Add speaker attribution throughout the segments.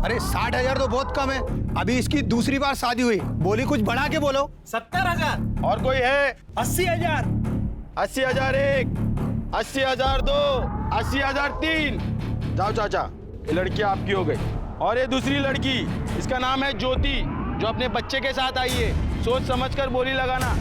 Speaker 1: अरे 60,000 तो बहुत कम है। अभी इसकी दूसरी बार शादी हुई, बोली कुछ बढ़ा के बोलो।
Speaker 2: 70,000।
Speaker 3: और कोई है?
Speaker 2: 80,000।
Speaker 3: 80,000 एक, 80,000 दो, 80,000 तीन। जाओ चाचा, ये लड़की आपकी हो गई। और ये दूसरी लड़की, इसका नाम है ज्योति, जो अपने बच्चे के साथ आई है। सोच समझकर बोली लगाना।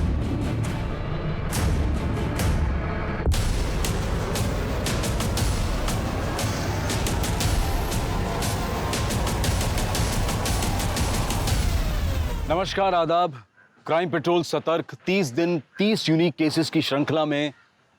Speaker 4: नमस्कार, आदाब। क्राइम पेट्रोल सतर्क 30 दिन 30 यूनिक केसेस की श्रृंखला में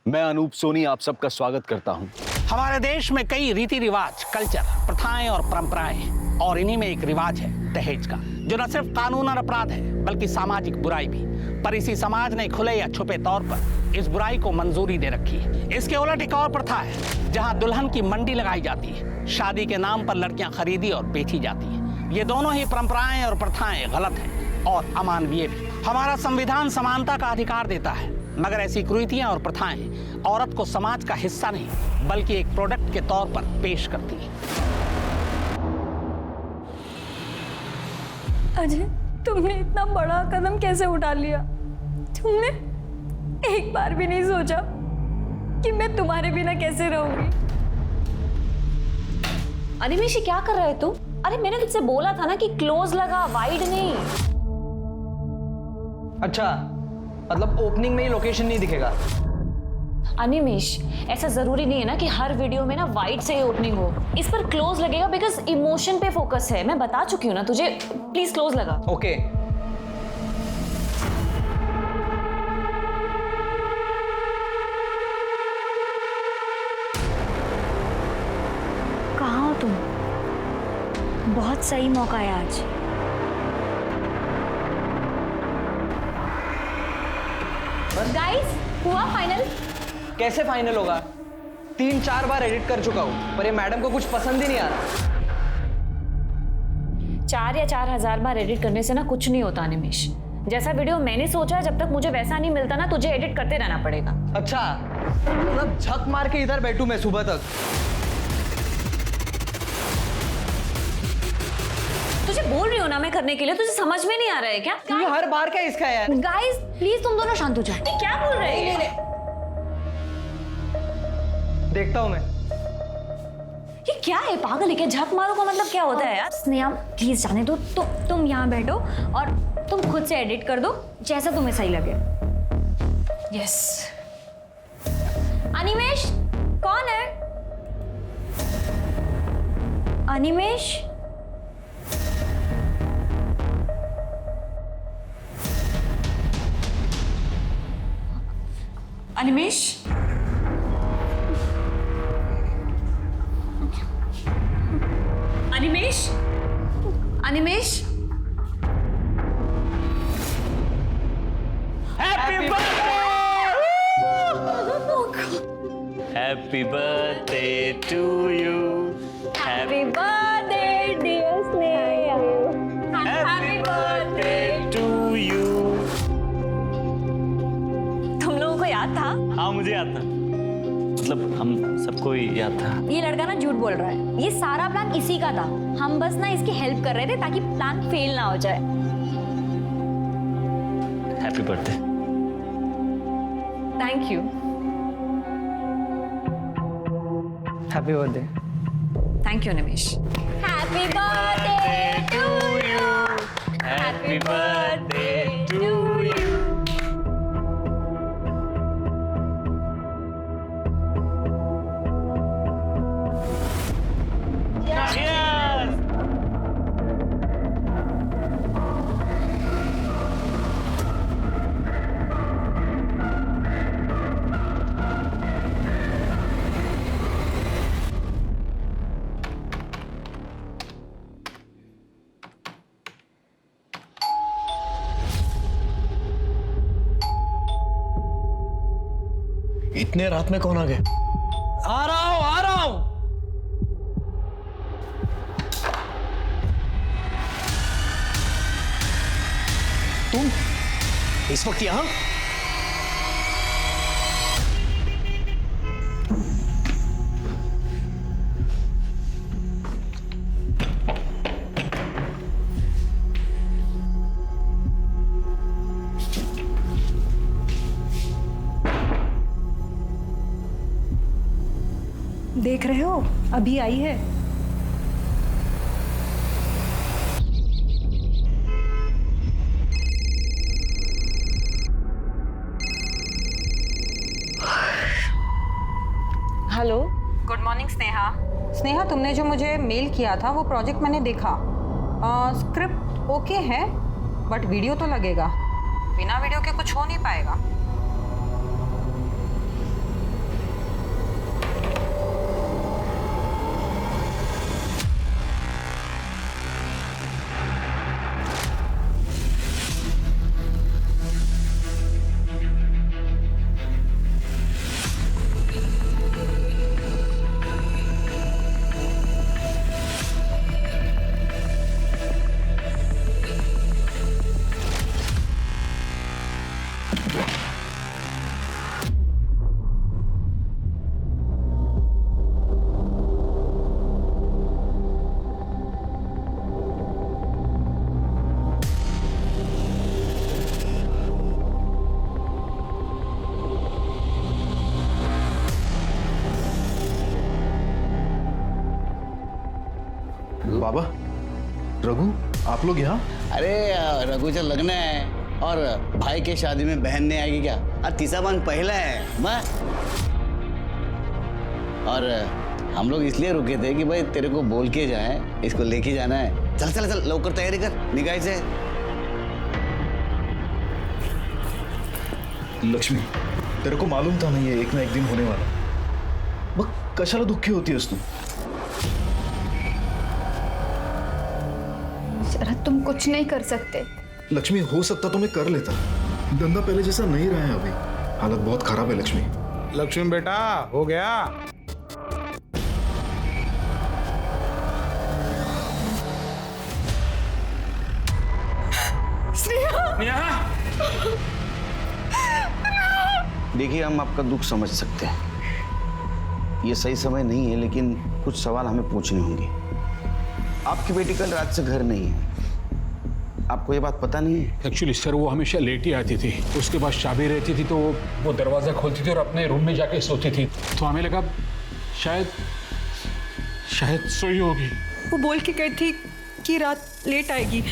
Speaker 4: मैं अनूप सोनी आप सबका स्वागत करता हूं।
Speaker 5: हमारे देश में कई रीति रिवाज, कल्चर, प्रथाएं और परंपराएं, और इन्हीं में एक रिवाज है दहेज का, जो न सिर्फ कानूनन अपराध है बल्कि सामाजिक बुराई भी। पर इसी समाज ने खुले या छुपे तौर पर इस बुराई को मंजूरी दे रखी है। इसके उलट एक और प्रथा है जहां दुल्हन की मंडी लगाई जाती है, शादी के नाम पर लड़कियां खरीदी और बेची जाती हैं। ये दोनों ही परंपराएं और प्रथाएं गलत हैं और अमानवीय भी। हमारा संविधान समानता का अधिकार देता है, मगर ऐसी कुरीतियां और प्रथाएं औरत को समाज का हिस्सा नहीं बल्कि एक प्रोडक्ट के तौर पर पेश करती है।
Speaker 6: अजय, तुमने इतना बड़ा कदम कैसे उठा लिया? तुमने एक बार भी नहीं सोचा कि मैं तुम्हारे बिना कैसे रहूंगी?
Speaker 7: अनिमेश, क्या कर रहे तू? अरे मैंने तुझसे बोला था ना कि क्लोज लगा, वाइड नहीं।
Speaker 2: अच्छा, मतलब ओपनिंग में ही लोकेशन नहीं दिखेगा?
Speaker 7: अनिमेश, ऐसा जरूरी नहीं है ना कि हर वीडियो में ना वाइड से ही ओपनिंग हो। इस पर क्लोज लगेगा बिकॉज इमोशन पे फोकस है। मैं बता चुकी हूँ ना तुझे, प्लीज क्लोज लगा।
Speaker 2: ओके।
Speaker 6: कहाँ हो तुम? बहुत सही मौका है आज।
Speaker 7: गाइस, हुआ फाइनल?
Speaker 2: कैसे फाइनल होगा? 3-4 बार एडिट कर चुका हूँ, पर ये मैडम को कुछ पसंद ही नहीं आ रहा।
Speaker 7: 4 या 4,000 बार एडिट करने से ना कुछ नहीं होता अनिमेश। जैसा वीडियो मैंने सोचा, जब तक मुझे वैसा नहीं मिलता ना, तुझे एडिट करते रहना पड़ेगा।
Speaker 2: अच्छा, मतलब झक मार के इधर बैठूं मैं सुबह तक?
Speaker 7: तुझे बोल रही हो ना मैं करने के लिए, तुझे समझ में नहीं आ रहा है क्या?
Speaker 2: ये हर बार का इसका है यार।
Speaker 6: गाइस, प्लीज तुम दोनों शांत हो जाओ।
Speaker 7: क्या बोल रहे हैं?
Speaker 2: देखता हूँ मैं।
Speaker 7: ये क्या है? पागल है क्या? झक मारो का मतलब क्या होता है यार?
Speaker 6: स्नेहा, प्लीज जाने दो। तुम यहाँ बैठो और तुम खुद से एडिट कर दो जैसा तुम्हें सही लगे।
Speaker 7: यस।
Speaker 6: अनिमेश, कौन है? Animesh,
Speaker 7: Animesh, Animesh, Animesh.
Speaker 2: Happy
Speaker 8: Happy birthday to you.
Speaker 6: Happy birthday dear Sneha.
Speaker 8: Happy birthday to you.
Speaker 7: तुम लोगों को याद था?
Speaker 8: हाँ, मुझे याद था। मतलब हम सबको ही याद था।
Speaker 6: ये लड़का ना झूठ बोल रहा है। ये सारा प्लान इसी का था। हम बस ना इसकी हेल्प कर रहे थे ताकि प्लान फेल ना हो जाए।
Speaker 8: Happy birthday.
Speaker 7: Thank you.
Speaker 2: Happy birthday.
Speaker 7: Thank you Animesh.
Speaker 6: Happy birthday to you.
Speaker 8: Happy birthday to you. Cheers.
Speaker 1: इतने रात में कौन आ गया?
Speaker 2: आ रहा हूँ, आ रहा हूँ।
Speaker 1: तुम इस वक्त यहां?
Speaker 9: देख रहे हो, अभी आई है।
Speaker 7: Hello.
Speaker 10: Good morning Sneha. Sneha, तुमने जो मुझे मेल किया था वो प्रोजेक्ट मैंने देखा। स्क्रिप्ट ओके है, बट वीडियो तो लगेगा। बिना वीडियो के कुछ हो नहीं पाएगा।
Speaker 11: बाबा, रघु, आप लोग यहाँ?
Speaker 12: अरे रघु से लगना है और भाई के शादी में बहन नहीं आएगी क्या? तीसरा बन पहला है मैं। और हम लोग इसलिए रुके थे कि भाई तेरे को बोल के जाए, इसको लेके जाना है। चल चल चल, लवकर तैयारी कर, निकाय से।
Speaker 11: लक्ष्मी, तेरे को मालूम था नहीं है एक ना एक दिन होने वाला। मग कशाला दुःखी होतीयस तू?
Speaker 6: शरद, तुम कुछ नहीं कर सकते।
Speaker 11: लक्ष्मी, हो सकता तो मैं कर लेता। धंधा पहले जैसा नहीं रहा है अभी। हालत बहुत खराब है लक्ष्मी।
Speaker 3: लक्ष्मी बेटा, हो गया?
Speaker 12: देखिए, हम आपका दुख समझ सकते हैं। ये सही समय नहीं है, लेकिन कुछ सवाल हमें पूछने होंगे। आपकी बेटी कल रात से घर नहीं है, आपको ये बात पता नहीं है?
Speaker 13: एक्चुअली सर, वो हमेशा लेट ही आती थी। उसके पास चाबी रहती थी तो वो दरवाजा खोलती थी और अपने रूम में जाके सोती थी। तो हमें लगा शायद सोई होगी।
Speaker 9: वो बोल के गई थी कि रात लेट आएगी,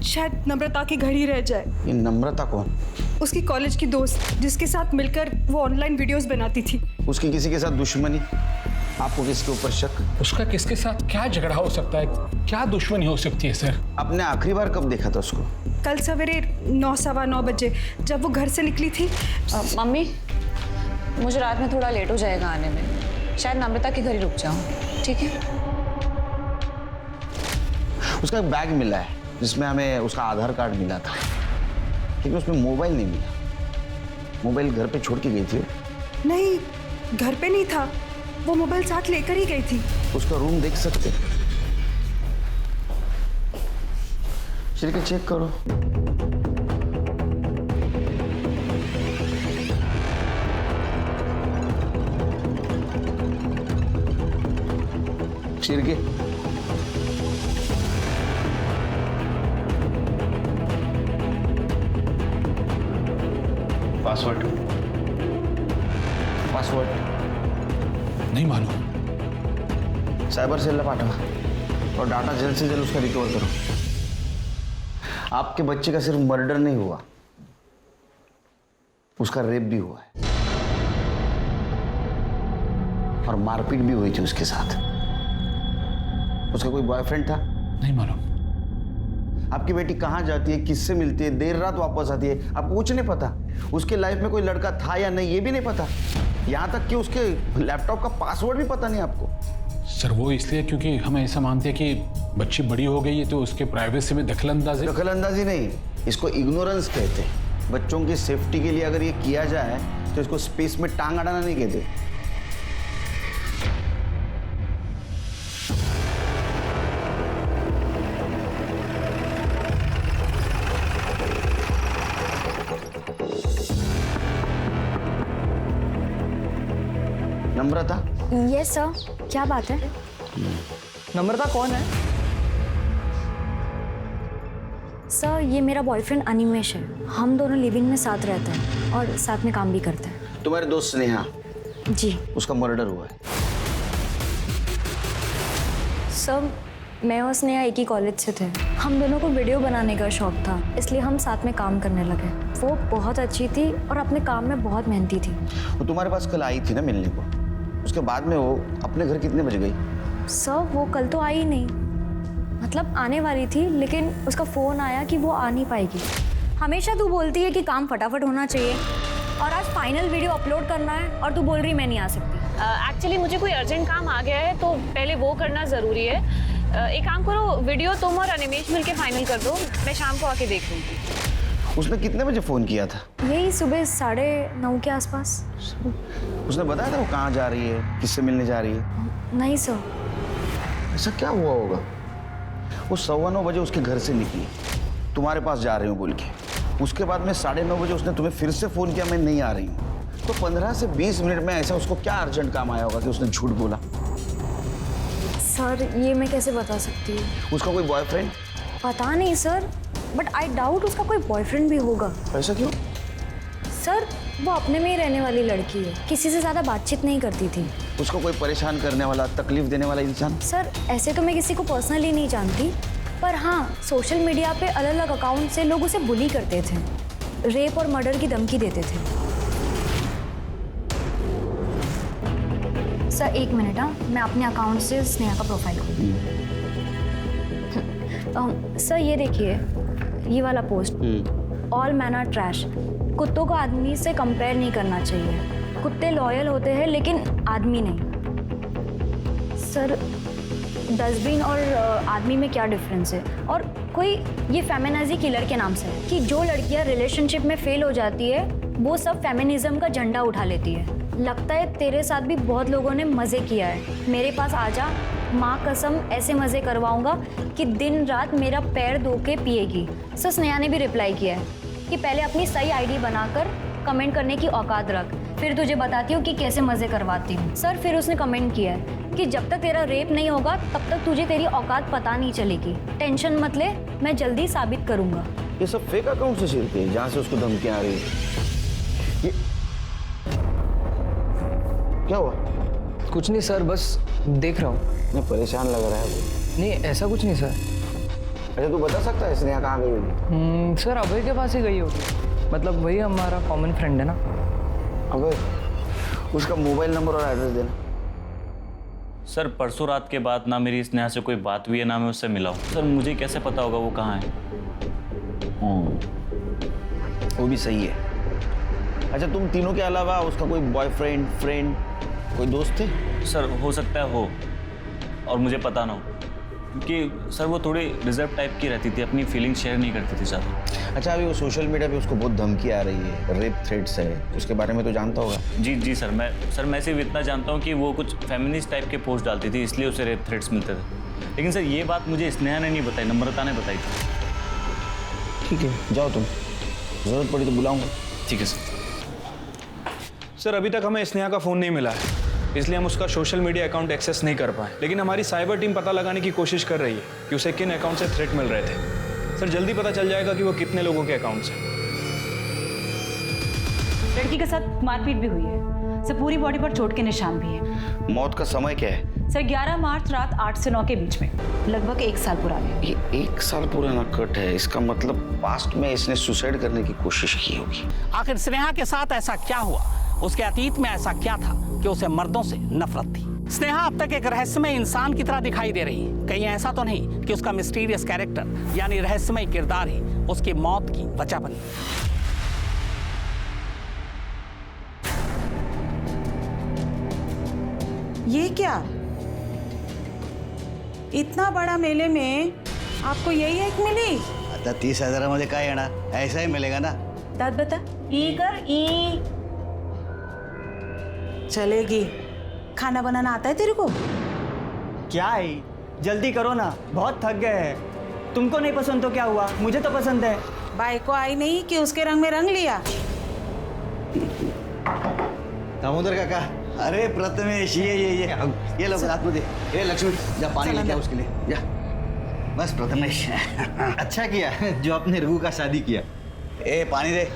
Speaker 9: शायद नम्रता के घर ही रह जाए।
Speaker 12: ये नम्रता कौन?
Speaker 9: उसकी कॉलेज की दोस्त, जिसके साथ मिलकर वो ऑनलाइन वीडियोस बनाती थी।
Speaker 12: उसकी किसी के साथ दुश्मनी? आपको किसके ऊपर शक?
Speaker 13: उसका किसके साथ क्या झगड़ा हो सकता है, क्या दुश्मनी हो सकती है सर?
Speaker 12: आपने आखिरी बार कब देखा था उसको?
Speaker 9: कल सवेरे 9, सवा 9 बजे जब वो घर से निकली थी।
Speaker 7: मम्मी, मुझे रात में थोड़ा लेट हो जाएगा आने में। शायद नम्रता के घर ही रुक जाऊं, ठीक है?
Speaker 12: उसका एक बैग मिला है जिसमें हमें उसका आधार कार्ड मिला था, लेकिन उसमें मोबाइल नहीं मिला। मोबाइल घर पे छोड़ के गई थी?
Speaker 9: नहीं, घर पे नहीं था। वो मोबाइल साथ लेकर ही गई थी।
Speaker 12: उसका रूम देख सकते? चलिए चेक करो। शिरके
Speaker 4: पासवर्ड
Speaker 13: नहीं मालूम।
Speaker 12: साइबर सेल पाठवा और डाटा जल्द से जल्द उसका रिकवर करो। आपके बच्चे का सिर्फ मर्डर नहीं हुआ, उसका रेप भी हुआ है और मारपीट भी हुई थी उसके साथ। उसका कोई बॉयफ्रेंड था?
Speaker 13: नहीं मालूम।
Speaker 12: आपकी बेटी कहाँ जाती है, किससे मिलती है, देर रात वापस आती है, आपको कुछ नहीं पता। उसके लाइफ में कोई लड़का था या नहीं ये भी नहीं पता। यहाँ तक कि उसके लैपटॉप का पासवर्ड भी पता नहीं आपको।
Speaker 13: सर, वो इसलिए क्योंकि हम ऐसा मानते हैं कि बच्ची बड़ी हो गई है तो उसके प्राइवेसी में
Speaker 12: दखलंदाजी नहीं, इसको इग्नोरेंस कहते हैं। बच्चों की सेफ्टी के लिए अगर ये किया जाए तो इसको स्पेस में टांग अड़ाना नहीं कहते। नम्रता?
Speaker 6: यस सर, क्या बात है?
Speaker 2: नम्रता कौन है?
Speaker 6: सर, ये मेरा बॉयफ्रेंड अनिमेश है। हम दोनों लिविंग में साथ रहते हैं और साथ में काम भी करते हैं।
Speaker 12: तुम्हारे दोस्त स्नेहा?
Speaker 6: जी।
Speaker 12: उसका मर्डर हुआ है।
Speaker 6: सब मैं और स्नेहा एक ही कॉलेज से थे। हम दोनों को वीडियो बनाने का शौक था, इसलिए हम साथ में काम करने लगे। वो बहुत अच्छी थी और अपने काम में बहुत मेहनती थी।
Speaker 12: वो तुम्हारे पास कल आई थी ना मिलने को, उसके बाद में वो अपने घर कितने बजे गई?
Speaker 6: सर वो कल तो आई नहीं, मतलब आने वाली थी, लेकिन उसका फ़ोन आया कि वो आ नहीं पाएगी। हमेशा तू बोलती है कि काम फटाफट होना चाहिए और आज फाइनल वीडियो अपलोड करना है और तू बोल रही मैं नहीं आ सकती।
Speaker 7: एक्चुअली मुझे कोई अर्जेंट काम आ गया है तो पहले वो करना ज़रूरी है। एक काम करो, वीडियो तुम और अनिमेश मिलके फाइनल कर दो, मैं शाम को आके देख लूँगी।
Speaker 12: उसने कितने बजे फ़ोन किया था?
Speaker 6: यही सुबह 9:30 के आसपास।
Speaker 12: उसने बताया था वो कहाँ जा रही है, किससे मिलने जा रही है?
Speaker 6: नहीं सर।
Speaker 12: ऐसा क्या हुआ होगा? वो 9:15 बजे उसके घर से निकली, तुम्हारे पास जा रही हूँ बोल के। उसके बाद में 9:30 बजे उसने तुम्हें फिर से फ़ोन किया, मैं नहीं आ रही हूँ। तो 15 से 20 मिनट में ऐसा उसको क्या अर्जेंट काम आया होगा कि उसने झूठ बोला?
Speaker 6: सर ये मैं कैसे बता सकती हूँ?
Speaker 12: उसका कोई बॉयफ्रेंड?
Speaker 6: पता नहीं सर, बट आई डाउट उसका कोई बॉयफ्रेंड भी होगा।
Speaker 12: ऐसा क्यों?
Speaker 6: सर वो अपने में ही रहने वाली लड़की है, किसी से ज़्यादा बातचीत नहीं करती थी।
Speaker 12: उसको कोई परेशान करने वाला, तकलीफ देने वाला इंसान?
Speaker 6: सर ऐसे तो मैं किसी को पर्सनली नहीं जानती, पर हाँ सोशल मीडिया पे अलग अलग अकाउंट से लोग उसे बुली करते थे, रेप और मर्डर की धमकी देते थे। सर 1 मिनट, हाँ मैं अपने अकाउंट से स्नेहा का प्रोफाइल खोलूँ। सर ये देखिए, ये वाला post, all man are trash. कुत्तों को आदमी से कंपेयर नहीं करना चाहिए। कुत्ते लॉयल होते हैं लेकिन आदमी नहीं। सर डस्टबिन और आदमी में क्या डिफरेंस है? और कोई ये फेमिनिजी किलर के नाम से है कि जो लड़कियां रिलेशनशिप में फेल हो जाती है वो सब फेमिनिज्म का झंडा उठा लेती है। लगता है तेरे साथ भी बहुत लोगों ने मज़े किया है। मेरे पास आजा, माँ कसम ऐसे मज़े करवाऊंगा कि दिन रात मेरा पैर धो के पिएगी। सर स्नेहा ने भी रिप्लाई किया है कि पहले अपनी सही आईडी बनाकर कमेंट करने की औकात रख, फिर तुझे बताती हूँ कि कैसे मज़े करवाती हूँ। सर फिर उसने कमेंट किया है कि जब तक तेरा रेप नहीं होगा तब तक तुझे तेरी औकात पता नहीं चलेगी। टेंशन मत ले, मैं जल्दी साबित करूँगा।
Speaker 12: ये सब फेक अकाउंट से शेयर किए जहाँ से उसको धमकियाँ आ रही है। ये क्या हुआ?
Speaker 2: कुछ नहीं सर, बस देख रहा हूँ।
Speaker 12: मैं परेशान लग रहा है वो।
Speaker 2: नहीं ऐसा कुछ नहीं सर।
Speaker 12: अच्छा तू बता सकता है स्नेहा कहाँ गई होगी?
Speaker 2: सर अभय के पास ही गई होगी, मतलब वही हमारा कॉमन फ्रेंड है ना।
Speaker 12: अभय, उसका मोबाइल नंबर और एड्रेस देना।
Speaker 8: सर परसों रात के बाद ना मेरी स्नेहा से कोई बात हुई है, ना मैं उससे मिला हूँ। सर मुझे कैसे पता होगा वो कहाँ है?
Speaker 12: वो भी सही है। अच्छा तुम तीनों के अलावा उसका कोई बॉयफ्रेंड, फ्रेंड, कोई दोस्त थे?
Speaker 8: सर हो सकता है हो, और मुझे पता ना हो, क्योंकि सर वो थोड़ी रिजर्व टाइप की रहती थी, अपनी फीलिंग शेयर नहीं करती थी ज़्यादा।
Speaker 12: अच्छा अभी वो सोशल मीडिया पे उसको बहुत धमकी आ रही है, रेप थ्रेट्स है, उसके बारे में तो जानता होगा?
Speaker 8: जी सर, मैं सिर्फ इतना जानता हूँ कि वो कुछ फेमिनिस्ट टाइप के पोस्ट डालती थी, इसलिए उसे रेप थ्रेट्स मिलते थे। लेकिन सर ये बात मुझे स्नेहा ने नहीं बताई, नम्रता ने बताई थी।
Speaker 12: ठीक है जाओ तुम, जरूरत पड़ी तो बुलाऊंगा।
Speaker 8: ठीक है सर।
Speaker 14: सर अभी तक हमें स्नेहा का फ़ोन नहीं मिला है, इसलिए हम उसका सोशल मीडिया अकाउंट एक्सेस नहीं कर पाए। लेकिन हमारी साइबर टीम पता लगाने की कोशिश कर रही है कि उसे किन अकाउंट से थ्रेट मिल रहे थे। सर जल्दी पता चल जाएगा कि वो कितने लोगों के अकाउंट से।
Speaker 15: लड़की के साथ मारपीट भी हुई है सर, पूरी बॉडी पर चोट के निशान भी हैं।
Speaker 12: मौत का समय क्या है?
Speaker 15: सर 11 मार्च रात 8 से 9 के बीच में, लगभग 1 साल पुराने।
Speaker 12: ये 1 साल पुराना कट है, इसका मतलब पास्ट में इसने सुसाइड करने की कोशिश की होगी।
Speaker 5: आखिर स्नेहा के साथ ऐसा क्या हुआ? उसके अतीत में ऐसा क्या था कि उसे मर्दों से नफरत थी? स्नेहा अब तक एक रहस्यमय इंसान की तरह दिखाई दे रही है। कहीं ऐसा तो नहीं कि उसका मिस्टीरियस कैरेक्टर यानी रहस्यमय किरदार ही उसकी मौत की वजह बनी?
Speaker 15: ये क्या, इतना बड़ा मेले में आपको यही एक मिली?
Speaker 16: आता 30,000 मध्ये काय येणार? ऐसा ही मिलेगा ना।
Speaker 15: दाद बता। ई कर ई। चलेगी। खाना बनाना आता है तेरे को?
Speaker 17: क्या है, जल्दी करो ना, बहुत थक गए हैं। तुमको नहीं पसंद तो क्या हुआ, मुझे तो पसंद है।
Speaker 15: बाई को आई नहीं कि उसके रंग में रंग लिया।
Speaker 16: दामोदर काका, अरे प्रथमेश ये लोग रात मुझे, ये लक्ष्मी जा पानी लेके आ उसके लिए जा। बस प्रथमेश अच्छा किया जो आपने रघु का शादी किया। ए पानी दे।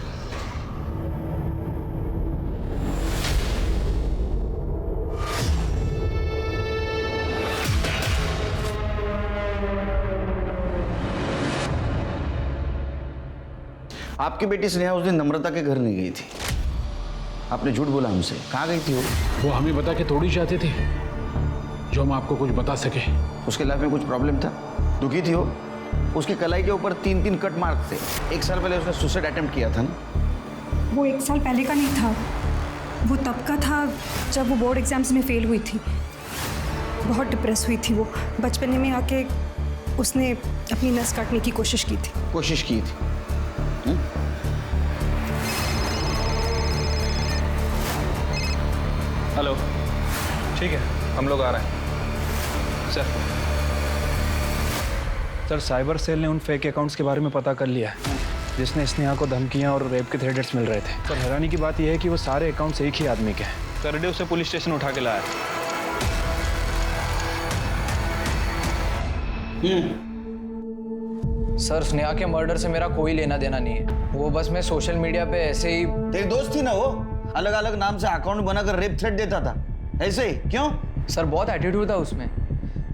Speaker 12: आपकी बेटी स्नेहा उस दिन नम्रता के घर नहीं गई थी। आपने झूठ बोला हमसे। कहाँ गई थी
Speaker 13: वो हमें बता के थोड़ी चाहती थी जो हम आपको कुछ बता सके।
Speaker 12: उसके लाइफ में कुछ प्रॉब्लम था? दुखी थी वो? उसकी कलाई के ऊपर 3-3 कट मार्क थे। 1 साल पहले उसने सुसाइड अटेम्प्ट किया था ना?
Speaker 9: वो 1 साल पहले का नहीं था, वो तब का था जब वो बोर्ड एग्जाम्स में फेल हुई थी। बहुत डिप्रेस हुई थी वो। बचपन में आके उसने अपनी नस काटने की कोशिश की थी।
Speaker 12: कोशिश की थी?
Speaker 14: हेलो, ठीक है, हम लोग आ रहे हैं। सर, साइबर सेल ने उन फेक अकाउंट्स के बारे में पता कर लिया है जिसने स्नेहा को धमकियां और रेप के थ्रेट्स मिल रहे थे। सर, हैरानी की बात यह है कि वो सारे अकाउंट्स एक ही आदमी के हैं। कर डे उसे पुलिस स्टेशन उठा के लाया।
Speaker 2: सर, स्नेहा के मर्डर से मेरा कोई लेना देना नहीं है। वो बस मैं सोशल मीडिया पे ऐसे ही।
Speaker 12: तेरी दोस्त थी ना वो? अलग अलग नाम से अकाउंट बनाकर रेप थ्रेट देता था, ऐसे ही? क्यों?
Speaker 2: सर, बहुत एटीट्यूड था उसमें,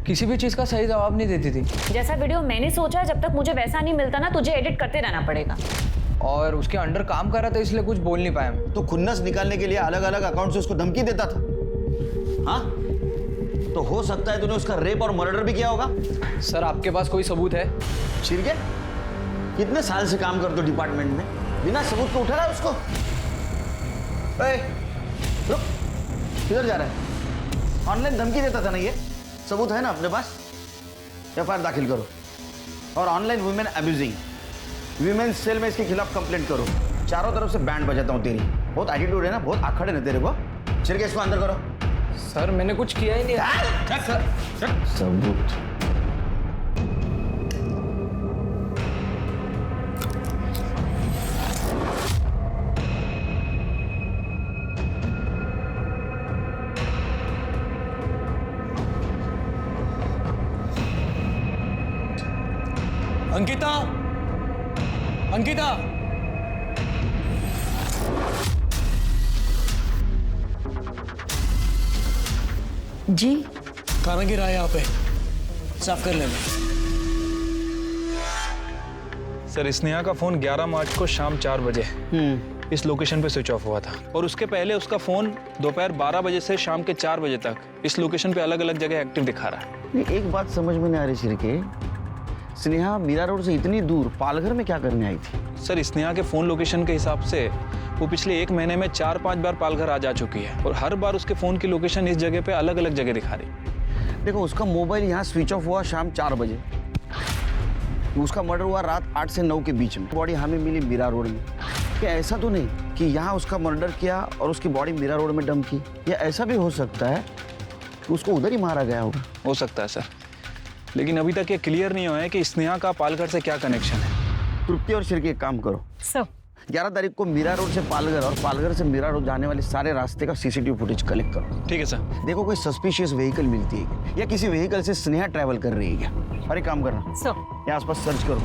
Speaker 2: किसी भी चीज का सही जवाब नहीं देती थी।
Speaker 7: जैसा वीडियो मैंने सोचा, जब तक मुझे वैसा नहीं मिलता ना, तुझे एडिट करते रहना पड़ेगा।
Speaker 2: और उसके अंडर काम कर रहा था, इसलिए कुछ बोल नहीं पाया मैं।
Speaker 12: तो खुन्नस निकालने के लिए अलग अलग अकाउंट से उसको धमकी देता था? हाँ, तो हो सकता है तूने उसका रेप और मर्डर भी किया होगा।
Speaker 2: सर, आपके पास कोई सबूत है?
Speaker 12: छिरके, कितने साल से काम करते हो डिपार्टमेंट में, बिना सबूत को उठा रहा है उसको? रुक, किधर जा रहा है? ऑनलाइन धमकी देता था ना ये? सबूत है ना अपने पास? एफआईआर दाखिल करो। और online women abusing, women cell में इसके खिलाफ कंप्लेंट करो। चारों तरफ से बैंड बजाता हूँ तेरी। बहुत एटीट्यूड है ना, बहुत आखड़ है ना तेरे को। छिरके, इसको अंदर करो।
Speaker 2: सर, मैंने कुछ किया ही नहीं।
Speaker 12: सबूत?
Speaker 2: अंकिता, अंकिता,
Speaker 6: जी?
Speaker 2: खाना गिरा है यहाँ पे, साफ कर लेना।
Speaker 14: सर, स्नेहा का फोन 11 मार्च को शाम 4 बजे इस लोकेशन पे स्विच ऑफ हुआ था। और उसके पहले उसका फोन दोपहर 12 बजे से शाम के 4 बजे तक इस लोकेशन पे अलग अलग जगह एक्टिव दिखा रहा है।
Speaker 12: एक बात समझ में नहीं आ रही छिरके, स्नेहा मीरा रोड से इतनी दूर पालघर में क्या करने आई थी?
Speaker 14: सर, स्नेहा के फोन लोकेशन के हिसाब से वो पिछले 1 महीने में 4-5 बार पालघर आ जा चुकी है और हर बार उसके फोन की लोकेशन इस जगह पे अलग अलग जगह दिखा रही।
Speaker 12: देखो, उसका मोबाइल यहाँ स्विच ऑफ हुआ शाम 4 बजे। उसका मर्डर हुआ रात 8 से 9 के बीच में। बॉडी हमें मिली मीरा रोड में। क्या ऐसा तो नहीं कि यहाँ उसका मर्डर किया और उसकी बॉडी मीरा रोड में डंप की? या ऐसा भी हो सकता है कि उसको उधर ही मारा गया होगा?
Speaker 14: हो सकता है सर, लेकिन अभी तक ये क्लियर नहीं हुआ है कि स्नेहा का पालघर से क्या कनेक्शन है।
Speaker 12: तृप्ति और छिरके, एक काम करो
Speaker 15: सर।
Speaker 12: 11 तारीख को मीरा रोड से पालघर और पालघर से मीरा रोड जाने वाले सारे रास्ते का सीसीटीवी फुटेज कलेक्ट करो।
Speaker 14: ठीक है सर।
Speaker 12: देखो कोई सस्पिशियस व्हीकल मिलती है क्या, या किसी व्हीकल से स्नेहा ट्रैवल कर रही है क्या। और एक काम करना
Speaker 15: सर,
Speaker 12: यहाँ आसपास सर्च करो,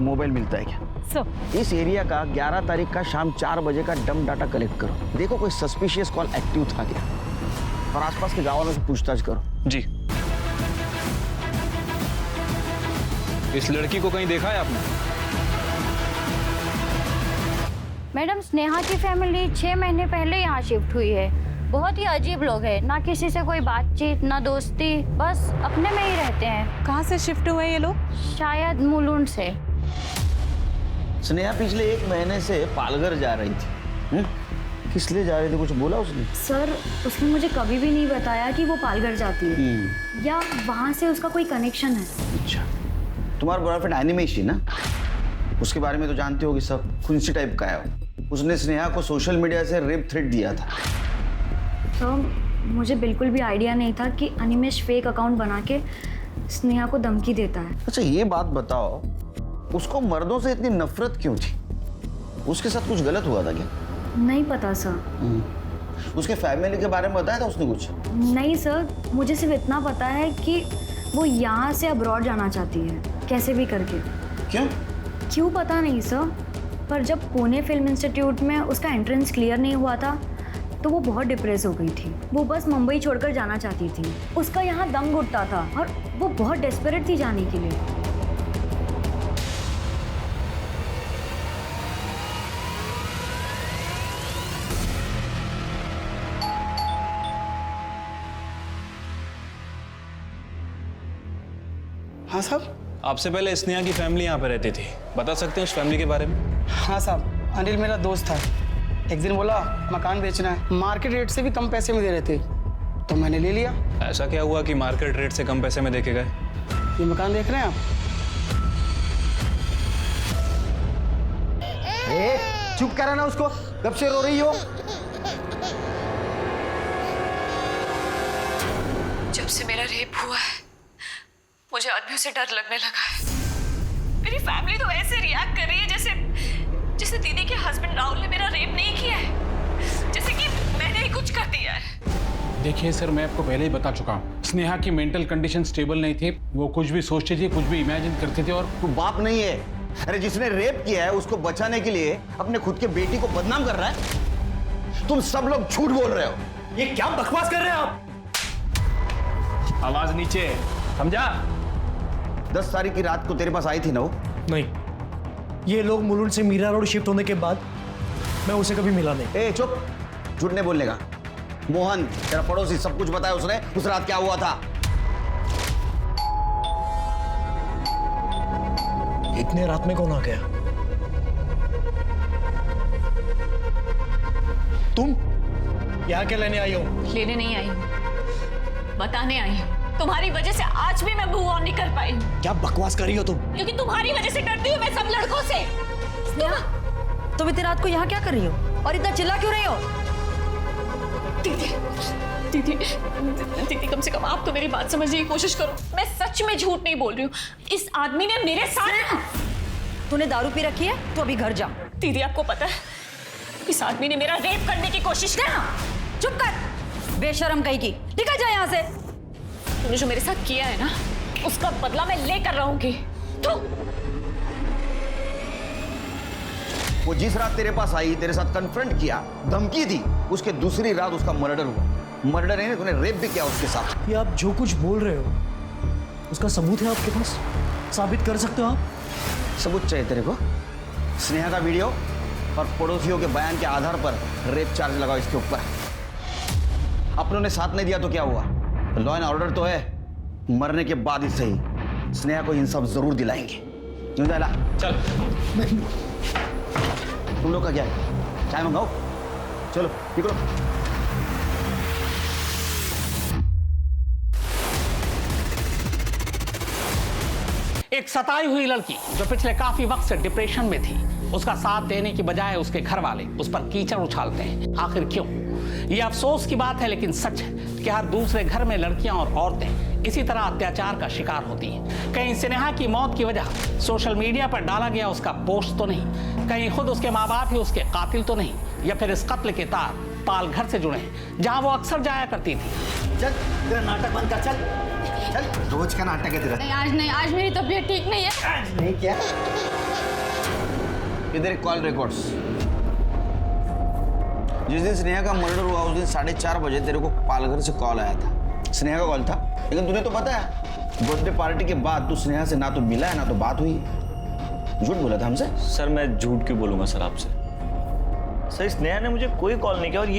Speaker 12: मोबाइल मिलता है क्या।
Speaker 15: सर,
Speaker 12: इस एरिया का 11 तारीख का शाम 4 बजे का डम डाटा कलेक्ट करो। देखो कोई सस्पिशियस कॉल एक्टिव था क्या, और आसपास के गाँव में से पूछताछ करो।
Speaker 14: जी। इस लड़की को कहीं देखा है आपने?
Speaker 6: मैडम, स्नेहा की फैमिली 6 महीने पहले यहाँ शिफ्ट हुई है। बहुत ही अजीब लोग हैं, ना किसी से कोई बातचीत, ना दोस्ती, बस अपने में ही रहते हैं।
Speaker 9: कहाँ से शिफ्ट हुए ये लोग?
Speaker 6: शायद मुलुंड से।
Speaker 12: स्नेहा पिछले 1 महीने से पालघर जा रही थी। किस लिए जा रही थी, कुछ बोला उसने?
Speaker 6: सर, उसने मुझे कभी भी नहीं बताया कि वो पालघर जाती है या वहाँ से उसका कोई कनेक्शन है।
Speaker 12: अच्छा, तुम्हारा बॉयफ्रेंड एनिमेश है ना, उसके बारे में तो जानते होगी सब। खुंसी टाइप का है। उसने स्नेहा को सोशल मीडिया से रेप थ्रेट दिया था।
Speaker 6: तो मुझे बिल्कुल भी आइडिया नहीं था कि अनिमेश फेक अकाउंट बना के स्नेहा को धमकी देता है।
Speaker 12: अच्छा, ये बात बताओ, उसको मर्दों से इतनी नफरत क्यों थी? उसके साथ कुछ गलत हुआ था क्या?
Speaker 6: नहीं पता सर।
Speaker 12: उसके फैमिली के बारे में बताया था उसने कुछ?
Speaker 6: नहीं सर, मुझे सिर्फ इतना पता है कि वो यहाँ से अब्रॉड जाना चाहती है, कैसे भी करके। क्यों पता नहीं सर, पर जब पुणे फिल्म इंस्टीट्यूट में उसका एंट्रेंस क्लियर नहीं हुआ था तो वो बहुत डिप्रेस हो गई थी। वो बस मुंबई छोड़कर जाना चाहती थी। उसका यहाँ दम घुटता था और वो बहुत डेस्परेट थी जाने के लिए।
Speaker 14: हाँ साहब। आपसे पहले स्नेहा की फैमिली यहाँ पे रहती थी, बता सकते हैं उस फैमिली के बारे में?
Speaker 18: हाँ साहब, अनिल मेरा दोस्त था। एक दिन बोला मकान बेचना है, मार्केट रेट से भी कम पैसे में दे रहे थे, तो मैंने ले लिया।
Speaker 14: ऐसा क्या हुआ कि मार्केट रेट से कम पैसे में देके गए?
Speaker 18: ये मकान देख रहे हैं आप?
Speaker 16: चुप करा ना उसको, कब से रो रही हो?
Speaker 7: जब से मेरा रेप हुआ है मुझे आदमियों से डर लगने लगा है। मेरी फैमिली तो ऐसे रिएक्ट कर रही है जैसे दीदी के हस्बैंड राहुल ने मेरा रेप नहीं किया है, जैसे कि मैंने ही कुछ कर दिया है।
Speaker 13: देखिए सर, मैं आपको पहले ही बता चुका हूँ, स्नेहा की मेंटल कंडीशन स्टेबल नहीं थी। वो कुछ भी सोचती थी, कुछ भी इमेजिन करती थी। और
Speaker 12: तू बाप नहीं है। अरे जिसने रेप किया है उसको बचाने के लिए अपने खुद के बेटी को बदनाम कर रहा है। तुम सब लोग झूठ बोल रहे हो।
Speaker 11: ये क्या बकवास कर रहे हैं आप?
Speaker 14: आवाज नीचे, समझा?
Speaker 12: 10 तारीख की रात को तेरे पास आई थी ना वो?
Speaker 11: नहीं, ये लोग मुलुंड से मीरा रोड शिफ्ट होने के बाद मैं उसे कभी मिला नहीं।
Speaker 12: ए चुप, झूठ नहीं बोलने का। मोहन तेरा पड़ोसी सब कुछ बताया उसने, उस रात क्या हुआ था।
Speaker 11: इतने रात में कौन आ गया? तुम यहाँ क्या लेने आई हो?
Speaker 7: लेने नहीं आई, बताने आई हूँ। तुम्हारी वजह से आज भी मैं मूव ऑन नहीं कर पाई।
Speaker 11: क्या बकवास कर रही हो तुम?
Speaker 7: क्योंकि तुम्हारी वजह से डरती हूँ मैं सब लड़कों से।
Speaker 6: तुम इतनी रात को यहाँ क्या कर रही हो और इतना चिल्ला क्यों रही हो?
Speaker 7: दीदी कम से कम आप तो मेरी बात समझने की कोशिश करो। मैं सच में झूठ नहीं बोल रही हूँ। इस आदमी ने मेरे साथ।
Speaker 6: तूने दारू पी रखी है, तो अभी घर जा।
Speaker 7: दीदी आपको पता है इस आदमी ने मेरा रेप करने की कोशिश की।
Speaker 6: चुप कर, बेशरम कहीं की, निकल जा यहाँ से।
Speaker 7: तूने जो मेरे साथ किया है ना, उसका बदला मैं लेकर रहूंगी। तो
Speaker 12: वो जिस रात तेरे पास आई, तेरे साथ कन्फ्रंट किया, धमकी दी, उसके दूसरी रात उसका मर्डर हुआ। मर्डर नहीं, तूने रेप भी किया उसके साथ।
Speaker 11: ये आप जो कुछ बोल रहे हो उसका सबूत है आपके पास? साबित कर सकते हो आप?
Speaker 12: सबूत चाहिए तेरे को? स्नेहा का वीडियो और पड़ोसियों के बयान के आधार पर रेप चार्ज लगाओ इसके ऊपर। अपनों ने साथ नहीं दिया तो क्या हुआ? लॉ एंड ऑर्डर तो है। मरने के बाद ही सही स्नेहा को इंसाफ जरूर दिलाएंगे। क्यों दिला?
Speaker 14: चल।
Speaker 12: तुम लोग का क्या है? चाय मंगाओ, चलो निकलो।
Speaker 5: एक सताई हुई लड़की जो पिछले काफी वक्त से डिप्रेशन में थी, उसका साथ देने की बजाय उसके घर वाले उस पर कीचड़ उछालते हैं। आखिर क्यों? ये अफसोस की बात है लेकिन सच है कि हर दूसरे घर में लड़कियां और औरतें इसी तरह अत्याचार का शिकार होती हैं। कहीं स्नेहा की मौत की वजह सोशल मीडिया पर डाला गया उसका पोस्ट तो नहीं, कहीं खुद उसके माँ बाप ही उसके कातिल तो नहीं, या फिर इस कत्ल के तार पाल घर से जुड़े हैं जहां वो अक्सर जाया करती थी।
Speaker 16: चल तेरा नाटक बंद कर, चल चल, रोज का नाटक है तेरा।
Speaker 7: नहीं, आज मेरी तबीयत ठीक नहीं है।
Speaker 16: आज नहीं क्या?
Speaker 12: इधर कॉल रिकॉर्ड्स। जिस दिन स्नेहा का मर्डर हुआ उस दिन 4:30 बजे तेरे को पालघर से कॉल आया था। स्नेहा का कॉल था, लेकिन तुझे तो पता है बर्थडे पार्टी के बाद तू स्नेहा से ना तो मिला है ना तो बात हुई। झूठ बोला था हमसे।
Speaker 8: सर मैं झूठ क्यों बोलूंगा सर आपसे? सर स्नेहा ने मुझे कोई कॉल नहीं किया। और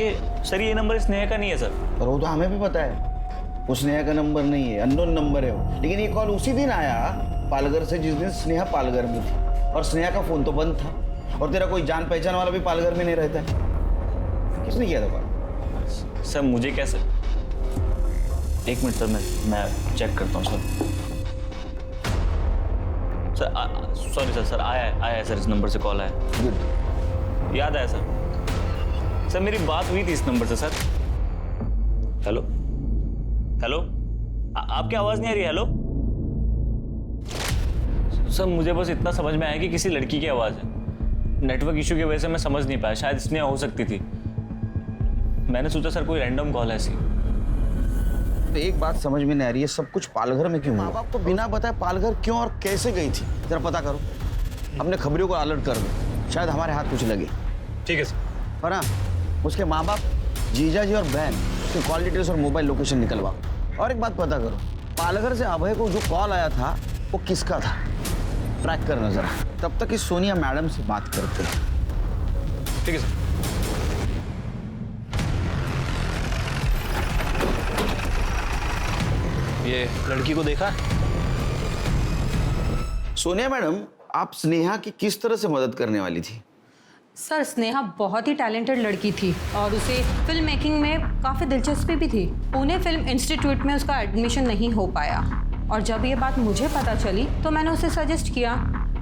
Speaker 8: ये नंबर स्नेहा का नहीं है सर।
Speaker 12: पर वो तो हमें भी पता है वो स्नेहा का नंबर नहीं है, अननोन नंबर है वो। लेकिन ये कॉल उसी दिन आया पालघर से जिस दिन स्नेहा पालघर में थी, और स्नेहा का फोन तो बंद था। और तेरा कोई जान पहचान वाला भी पालघर में नहीं रहता है। किसने किया था कॉल?
Speaker 8: सर मुझे कैसे? एक मिनट सर, मैं चेक करता हूँ सर। सॉरी सर, आया है सर, इस नंबर से कॉल आया।
Speaker 12: गुड,
Speaker 8: याद आया सर। सर मेरी बात हुई थी इस नंबर से सर। हेलो हेलो, आपकी आवाज नहीं आ रही? हेलो सर, मुझे बस इतना समझ में आया कि किसी लड़की की आवाज है। नेटवर्क इशू की वजह से मैं समझ नहीं पाया, शायद स्नेहा हो सकती थी। मैंने सोचा सर कोई रैंडम कॉल है ऐसी।
Speaker 12: तो एक बात समझ में नहीं आ रही है, सब कुछ पालघर में क्यों? माँ बाप को बिना बताए पालघर क्यों और कैसे गई थी? जरा पता करो, अपने खबरियों को अलर्ट कर दो, शायद हमारे हाथ कुछ लगे।
Speaker 14: ठीक है सर।
Speaker 12: पर हाँ, उसके माँ बाप, जीजा जी और बहन के कॉल डिटेल्स और मोबाइल लोकेशन निकलवाओ। और एक बात पता करो, पालघर से अभय को जो कॉल आया था वो किसका था, ट्रैक करना जरा। तब तक इस सोनिया मैडम से बात करते हैं।
Speaker 14: ठीक है सर। ये लड़की को देखा?
Speaker 12: सोनिया मैडम, आप स्नेहा की किस तरह से मदद करने वाली थी?
Speaker 10: सर स्नेहा बहुत ही टैलेंटेड लड़की थी और उसे फिल्म मेकिंग में काफ़ी दिलचस्पी भी थी। पुणे फिल्म इंस्टीट्यूट में उसका एडमिशन नहीं हो पाया और जब ये बात मुझे पता चली तो मैंने उसे सजेस्ट किया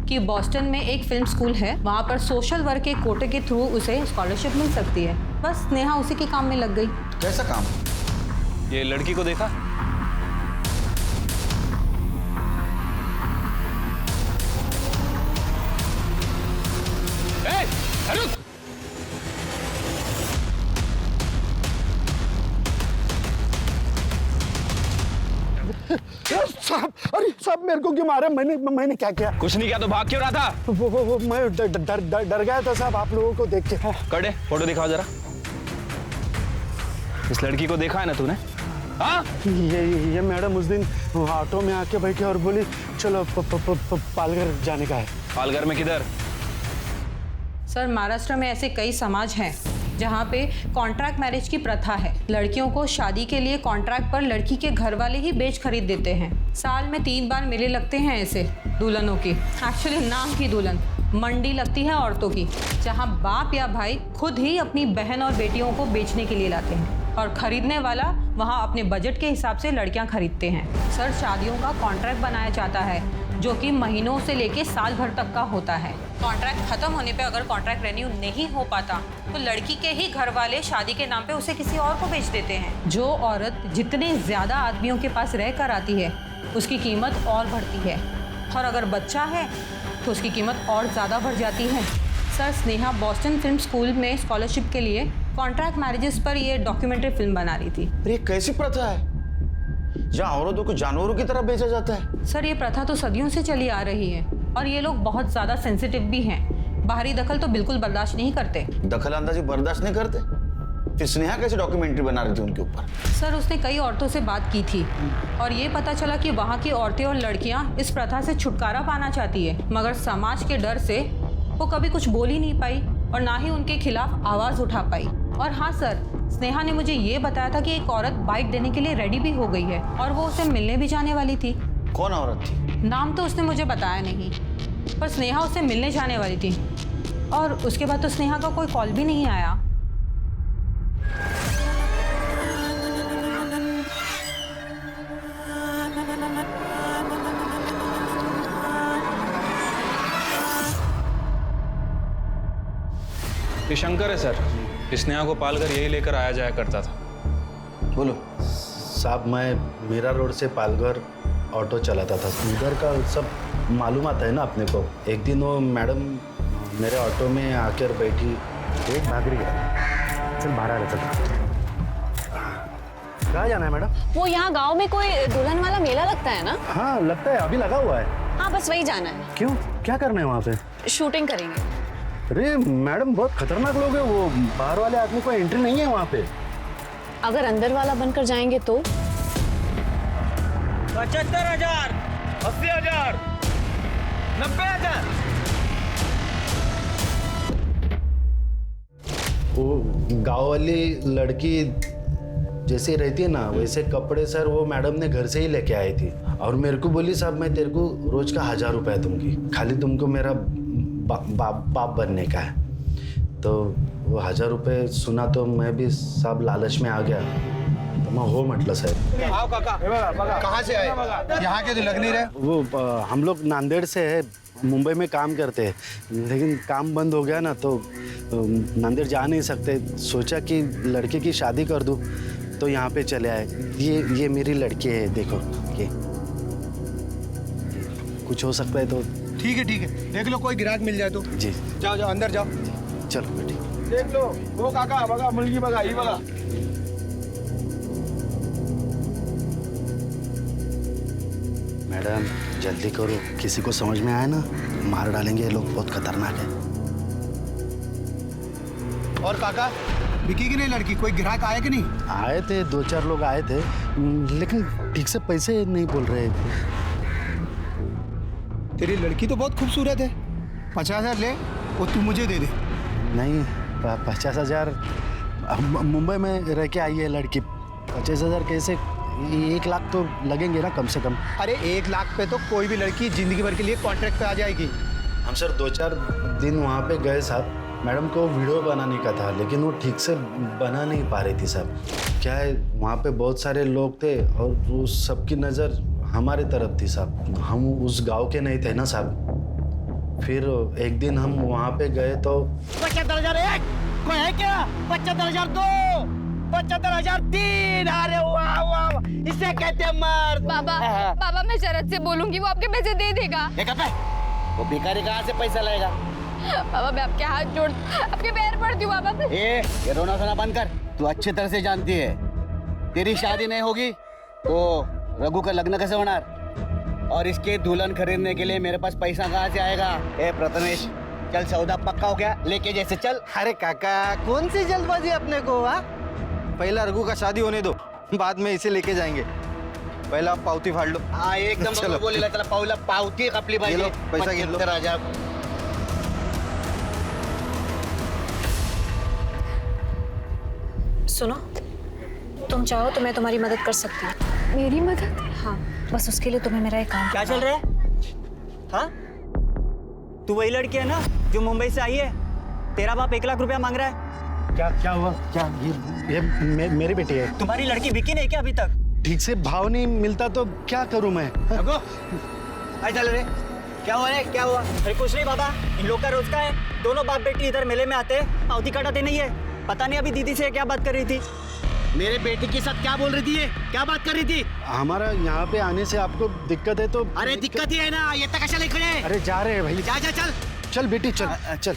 Speaker 10: कि बॉस्टन में एक फिल्म स्कूल है, वहाँ पर सोशल वर्क के कोटे के थ्रू उसे स्कॉलरशिप मिल सकती है। बस स्नेहा उसी के काम में लग गई।
Speaker 12: कैसा काम?
Speaker 14: ये लड़की को देखा?
Speaker 1: साहब, अरे साहब मेरे को क्यों मारे? मैंने क्या किया?
Speaker 14: कुछ नहीं किया तो भाग क्यों रहा था?
Speaker 1: वो मैं डर गया था साहब आप लोगों को देख के।
Speaker 14: कड़े फोटो दिखाओ जरा। इस लड़की को देखा है ना तूने? हाँ?
Speaker 1: ये मैडम उस दिन ऑटो में आके बैठी और बोली चलो पालघर जाने का है।
Speaker 14: पालघर में किधर?
Speaker 10: सर महाराष्ट्र में ऐसे कई समाज हैं जहाँ पे कॉन्ट्रैक्ट मैरिज की प्रथा है। लड़कियों को शादी के लिए कॉन्ट्रैक्ट पर लड़की के घर वाले ही बेच खरीद देते हैं। साल में 3 बार मेले लगते हैं ऐसे दुल्हनों की। एक्चुअली नाम की दुल्हन, मंडी लगती है औरतों की, जहाँ बाप या भाई खुद ही अपनी बहन और बेटियों को बेचने के लिए लाते हैं और खरीदने वाला वहाँ अपने बजट के हिसाब से लड़कियाँ खरीदते हैं। सर शादियों का कॉन्ट्रैक्ट बनाया जाता है जो कि महीनों से लेके साल भर तक का होता है। कॉन्ट्रैक्ट खत्म होने पे अगर कॉन्ट्रैक्ट रेन्यू नहीं हो पाता तो लड़की के ही घर वाले शादी के नाम पे उसे किसी और को बेच देते हैं। जो औरत जितने ज़्यादा आदमियों के पास रह कर आती है उसकी कीमत और बढ़ती है और अगर बच्चा है तो उसकी कीमत और ज़्यादा बढ़ जाती है। Sir Sneha Boston film school में स्कॉलरशिप के लिए कॉन्ट्रैक्ट मैरिजेस पर ये डॉक्यूमेंट्री फिल्म बना रही थी।
Speaker 12: ये कैसी प्रथा है जहाँ औरतों को जानवरों की तरह बेचा जाता है?
Speaker 10: सर ये प्रथा तो सदियों से चली आ रही है और ये लोग बहुत ज़्यादा सेंसिटिव भी हैं। बाहरी दखल तो बिल्कुल बर्दाश्त नहीं करते।
Speaker 12: दखल अंदाजी बर्दाश्त नहीं करते? फिर स्नेहा कैसे डॉक्यूमेंट्री बना रही थी उनके ऊपर?
Speaker 10: सर उसने कई औरतों से बात की थी और ये पता चला कि वहाँ की औरतें और लड़कियाँ इस प्रथा से छुटकारा पाना चाहती है, मगर समाज के डर से वो कभी कुछ बोल ही नहीं पाई और ना ही उनके खिलाफ आवाज़ उठा पाई। और हाँ सर, स्नेहा ने मुझे ये बताया था कि एक औरत बाइट देने के लिए रेडी भी हो गई है और वो उसे मिलने भी जाने वाली थी।
Speaker 12: कौन औरत थी?
Speaker 10: नाम तो उसने मुझे बताया नहीं, पर स्नेहा उससे मिलने जाने वाली थी और उसके बाद तो स्नेहा का कोई कॉल भी नहीं आया।
Speaker 14: ये शंकर है सर, स्नेहा को पालघर यही लेकर आया जाया करता था।
Speaker 12: बोलो।
Speaker 19: साहब मैं मीरा रोड से पालघर ऑटो चलाता था, उधर का सब मालूम आता है ना अपने को। एक दिन वो मैडम मेरे ऑटो में आकर बैठी, एक भाग रही है, चल बाहर रहता था। कहाँ जाना है मैडम?
Speaker 7: वो यहाँ गांव में कोई दुल्हन वाला मेला लगता है ना?
Speaker 19: हाँ लगता है, अभी लगा हुआ है।
Speaker 7: हाँ बस वही जाना है।
Speaker 19: क्यों, क्या करना है वहाँ पे?
Speaker 7: शूटिंग करेंगे।
Speaker 19: अरे मैडम बहुत खतरनाक लोग हैं वो, बाहर वाले आदमी को एंट्री नहीं है वहाँ पे।
Speaker 7: अगर अंदर वाला बनकर जाएंगे तो?
Speaker 17: 75,000,
Speaker 3: 80,000, 90,000।
Speaker 19: वो गाँव वाली लड़की जैसे रहती है ना वैसे कपड़े सर वो मैडम ने घर से ही लेके आई थी और मेरे को बोली साहब मैं तेरे को रोज का 1,000 रुपए दूंगी, खाली तुमको मेरा बाप बनने का है। तो वो 1,000 रुपए सुना तो मैं भी साहब लालच में आ गया, तो मैं हो म्हटलं साहब।
Speaker 1: आओ काका, कहाँ से आए? यहाँ के तो लग नहीं रहे।
Speaker 19: वो हम लोग नांदेड़ से है, मुंबई में काम करते हैं, लेकिन काम बंद हो गया ना तो नांदेड़ जा नहीं सकते। सोचा कि लड़के की शादी कर दूँ तो यहाँ पे चले आए। ये मेरी लड़की है, देखो ये कुछ हो सकता है तो।
Speaker 1: ठीक है देख लो कोई ग्राहक मिल जाए तो।
Speaker 19: जी
Speaker 1: जाओ अंदर जाओ।
Speaker 19: चलो बेटी
Speaker 3: देख लो वो काका बघा मुलगी बघा ही बघा।
Speaker 19: मैडम जल्दी करो, किसी को समझ में आया ना मार डालेंगे ये लोग, बहुत खतरनाक है।
Speaker 1: और काका बिकी नहीं लड़की? कोई ग्राहक आए कि नहीं?
Speaker 19: आए थे 2-4 लोग आए थे, लेकिन ठीक से पैसे नहीं बोल रहे।
Speaker 1: तेरी लड़की तो बहुत खूबसूरत है, 50,000 ले वो तू मुझे दे दे।
Speaker 19: नहीं 50,000 मुंबई में रह के आई है लड़की, 50,000 कैसे
Speaker 1: 1 लाख तो लगेंगे ना कम से कम।
Speaker 16: अरे 1 लाख पे तो कोई भी लड़की जिंदगी भर के लिए कॉन्ट्रैक्ट पे आ जाएगी।
Speaker 19: हम सर 2-4 दिन वहाँ पे गए साहब, मैडम को वीडियो बनाने का था लेकिन वो ठीक से बना नहीं पा रही थी साहब। क्या है वहाँ पे बहुत सारे लोग थे और वो सबकी नज़र हमारे तरफ थी साहब। हम उस गांव के नहीं थे ना साहब। फिर एक दिन हम वहाँ पे गए तो
Speaker 16: 75,001 कोई है क्या? 75,002 75,003। अरे वाह वाह, इसे कहते हैं मर्द।
Speaker 7: बाबा मैं शरद से बोलूंगी, वो आपके पैसे दे देगा।
Speaker 16: वो भिखारी कहाँ से पैसा लाएगा?
Speaker 7: बाबा मैं आपके हाथ जोड़, आपके पैर पड़ती हूँ बाबा।
Speaker 16: ये रोना धोना बंद कर। तू अच्छी तरह से जानती है तेरी शादी नहीं होगी तो रघु का लग्न कैसे होना, और इसके दुल्हन खरीदने के लिए मेरे पास पैसा कहाँ से आएगा? प्रथमेश चल, सौदा पक्का हो गया, लेके जैसे चल। अरे काका कौन सी जल्दबाजी अपने को? पहला रघु का शादी होने दो, बाद में इसे लेके जाएंगे। पहला पावती फाड़ लो। हाँ एकदम चलो बोलेला, चला पावला पावती कपली पाहिजे। पैसा घेतलो राजा।
Speaker 9: सुनो, तुम चाहो तो मैं तुम्हारी मदद कर सकती हूँ।
Speaker 6: मेरी मदद?
Speaker 9: हाँ, बस उसके लिए तुम्हें मेरा एक काम।
Speaker 17: क्या चल रहा है? हाँ, तू वही लड़की है ना जो मुंबई से आई है? तेरा बाप 1 लाख रुपया मांग रहा है।
Speaker 1: क्या हुआ? क्या ये मेरी बेटी है।
Speaker 17: तुम्हारी लड़की बिकी नहीं क्या अभी तक?
Speaker 1: ठीक से भाव नहीं मिलता तो क्या करूं मैं?
Speaker 17: चल रे, क्या हुआ रे? क्या हुआ? अरे कुछ नहीं बाबा, इन लोग का रोज का है। दोनों बाप बेटी इधर मेले में आते हैं, पावती कटाते नहीं है। पता नहीं अभी दीदी से क्या बात कर रही थी।
Speaker 16: मेरे बेटी के साथ क्या बोल रही थी? ये क्या बात कर रही थी?
Speaker 1: हमारा यहाँ पे आने से आपको दिक्कत है तो?
Speaker 16: अरे दिक्कत ही है ना, ये तक कशाला इकडे?
Speaker 1: अरे जा रहे हैं भाई।
Speaker 16: जा जा चल
Speaker 1: चल बेटी चल चल।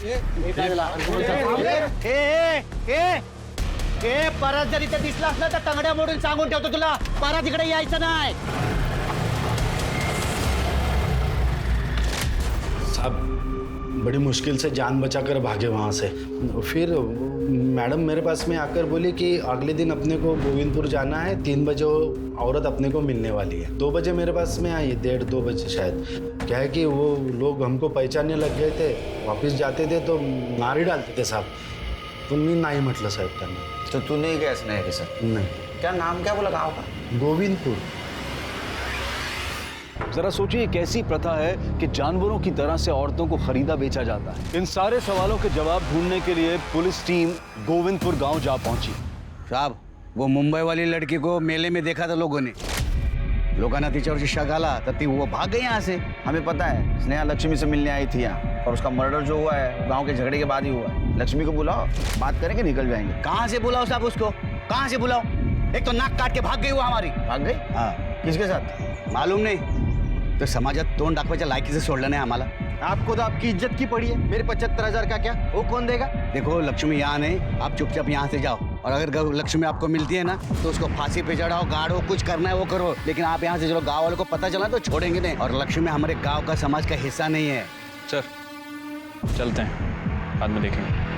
Speaker 16: परत जर इथे दिसला असला तर तंगड्या मोडून सांगून ठेवतो तुला, परत इकडे यायचं नाही।
Speaker 19: साहब बड़ी मुश्किल से जान बचाकर भागे वहाँ से। फिर मैडम मेरे पास में आकर बोली कि अगले दिन अपने को गोविंदपुर जाना है, 3 बजे वो औरत अपने को मिलने वाली है। 2 बजे मेरे पास में आई, 1:30-2 बजे शायद। क्या है कि वो लोग हमको पहचानने लग गए थे, वापस जाते थे तो मार ही डालते थे साहब। तो नहीं म्हटलं साहब त्यांना।
Speaker 12: तो तू नहीं गया स्नेहा के साथ?
Speaker 19: नहीं।
Speaker 12: क्या नाम क्या बोला गाँव का?
Speaker 19: गोविंदपुर।
Speaker 4: जरा सोचिए कैसी प्रथा है कि जानवरों की तरह से औरतों को खरीदा बेचा जाता है। इन सारे सवालों के जवाब ढूंढने के लिए पुलिस टीम गोविंदपुर गांव जा पहुंची।
Speaker 16: साहब वो मुंबई वाली लड़की को मेले में देखा था लोगों ने, लोगों तिच्यावरची शक आला तर ती वो भाग गई यहाँ से।
Speaker 12: हमें पता है स्नेहा लक्ष्मी से मिलने आई थी यहाँ, और उसका मर्डर जो हुआ है गांव के झगड़े के बाद ही हुआ है। लक्ष्मी को बुलाओ, बात करेंगे, निकल जाएंगे।
Speaker 16: कहाँ से बुलाओ साहब उसको? कहाँ से बुलाओ? एक तो नाक काट के भाग गई वो हमारी।
Speaker 12: भाग गई?
Speaker 16: हाँ।
Speaker 12: किसके साथ?
Speaker 16: मालूम नहीं, तो समाजात तोंड दाखवायच्या लायकीचं सोडलं नाही आम्हाला। आपको तो आपकी इज्जत की पड़ी है, मेरे 75,000 का क्या वो कौन देगा? देखो लक्ष्मी यहाँ नहीं, आप चुपचाप यहाँ से जाओ, और अगर लक्ष्मी आपको मिलती है ना तो उसको फांसी पे चढ़ाओ, गाड़ो, कुछ करना है वो करो, लेकिन आप यहाँ से चलो। गाँव वालों को पता चला तो छोड़ेंगे नहीं, और लक्ष्मी हमारे गाँव का समाज का हिस्सा नहीं है।
Speaker 14: सर चलते हैं, बाद में देखेंगे।